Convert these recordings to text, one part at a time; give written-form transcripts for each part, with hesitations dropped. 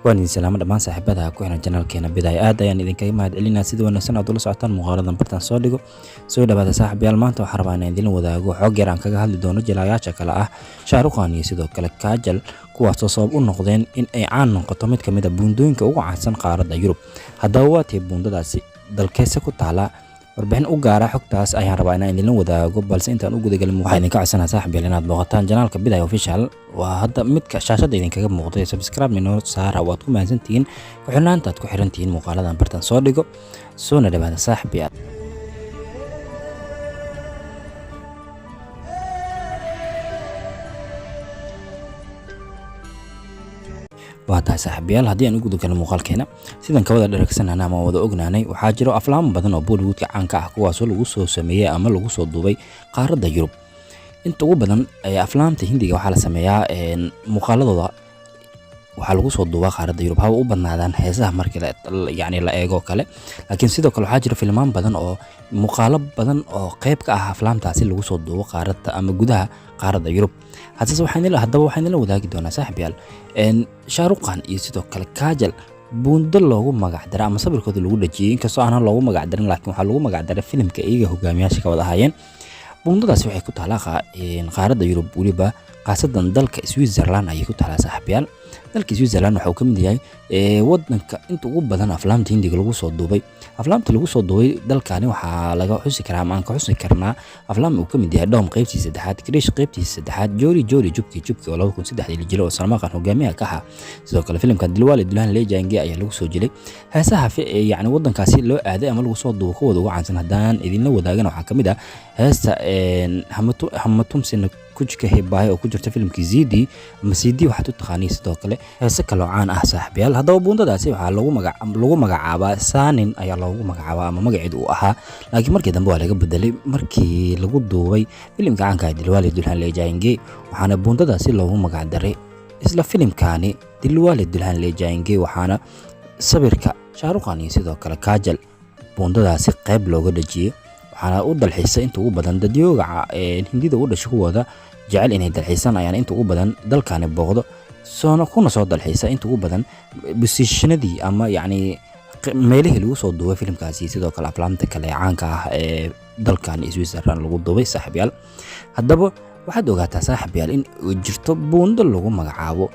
waan idin salaamo dhammaan saaxiibada ku xiran channelkeena Bidaaya aad ayaan idinkaga mahadcelinaa sidoo wanaagsan aad ula socotaan muuqaaladan bartan soo dhigo soo dhawaada saaxiibayaal maanta waxaan rabaa inaan idin wadaago xog yar aan kaga hadli doono jilayaasha kale ah Shaaruq Khan iyo sidoo kale Kajal kuwaas oo sabab u noqdeen in ay caan noqoto mid kamid ah buundooyinka ugu caansan qaaradda Yurub haddaba waa tii buundadaasi dalkeesa ku taala warbixin u gaar ah xogtaas ayaan rabaa inaan idin wadaago balse intaan u gudagalin waxaan idinka codsanayaa saaxiibayaal inaad booqataan channelka Bidaaya official waa hadda midka shaashada idinkaga muuqday subscribe inoo saara waad ku mahadsantihiin ku xirnaanta aad ku xirantihiin muuqaaladan bartan soo dhigo soo dhawaada saaxiibayaal waata saaxiibayaal haddii aan u gudagalno muuqaalkeena sidan ka wada dharagsanana ama wada ognaanay waxaa jiro aflaam badan oo Bollywoodka caanka ah kuwaas oo lagu soo sameeyay ama lagu soo duubay qaaradda Yurub inta ugu badan ay aflaamta Hindiga waxaa la sameeyaa muuqaaladooda waxaa lagu soo duubaa qaaradda Yurub ha u badnaadaan heesaha markii la eego kale laakiin sidoo kale waxaa jira filmaan badan oo muuqaalo badan oo qayb ka ah aflaamtaasi lagu soo duubo qaaradda ama gudaha qaaradda Yurub haddaba waxaan la wadaagi doonaa saaxiibayaal Shaaruq Khan iyo sidoo kale Kajal buundo loogu magac daray ama sawirkooda lagu dhajiyay inkastoo aan loogu magac darin laakiin waxaa lagu magac daray filimka iyaga hogaamiyaasha ka wada hayeen buundadaasi waxay ku taalaa qaaradda Yurub waliba qaasadan dalka Switzerland ayay ku taalaa saaxiibayaal dalka Switzerland waxa uu ka mid yahay wadanka inta ugu badan aflaamta Hindiga lagu soo duubay dalkani waxaa laga xusi karaa ama aan ka xusi karnaa aflaam uu ka mid yahay Dom qaybtiisa saddexaad Krish qaybtiisa saddexaad Jory Jubki oo 2003 la jilay oo Salman Khan hogaamiyaha ka ahaa sidoo kale filimka Dilwale Dulhan Le Jayenge ayaa lagu soo jilay heesaha yani wadankaasi loo aaday ama lagu soo duubo kuwada ugu caansan haddaan idinla wadaagana waxaa ka mid ah heesta Hamatumsina kujka heebay oo ku jirta filimkii Zidi ama Sidi waxaad u taqaaniin sidoo kale heesa kale oo caan ah saaxiibayaal haddaba buundadaasi waxaa lagu magacaabaa Sanin ayaa loogu magacaabaa ama magaceedu uu ahaa laakiin markii dambe waa laga bedelay markii lagu duubay filimka caanka ah Dilwale Dulhan Le Jayenge waxaana buundadaasi loogu magac daray isla filimkaani Dilwale Dulhan Le Jayenge waxaana sawirka Shaaruq Khan iyo sidoo kale Kajal buundadaasi qayb looga dhajiyay waxaana u dalxiisay inta ugu badan dadyoga Hindida u dhashay kuwada jecel inay dalxiisan ayaan inta ugu badan dalkani booqdo kuna soo dalxiisay inta ugu badan positionadii ama yani meelihii lagu soo duubay filimkaasi sidoo kale aflaamta kale caanka ah ee dalkan Switzerland lagu duubay saaxiibayaal haddaba waxaad ogaataa saaxiibayaal in jirto buundo lagu magacaabo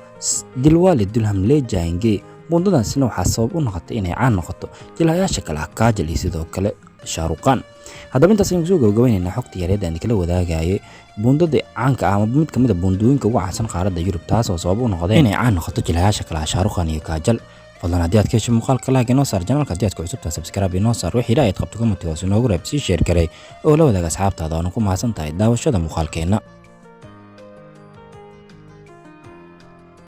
Dilwale Dulhan Le Jayenge buundadaasina waxaa sabab u noqotay inay caan noqoto jilayaasha kale ah Kajal iyo sidoo kale Shaaruq Khan haddaba intaas ayaan soo gabagabaynaynaa xogta yareed aan kala wadaagayay buundada caanka ah ama mid kamid ah buundooyinka ugu caansan qaaradda Yurub taas oo sabab u noqday inay caan noqoto jilayaasha kale ah Shaaruq Khan iyo Kajal fadlan haddii aad ka hesho muuqaalka like inoo saar channelka haddii aad ku cusubtahay subscribe inoo saar wixii aad qabto comment hoos inoogu reeb sii share garay oo la wadaaga asxaabtaada oo ku mahadsan tahay daawashada muuqaalkeena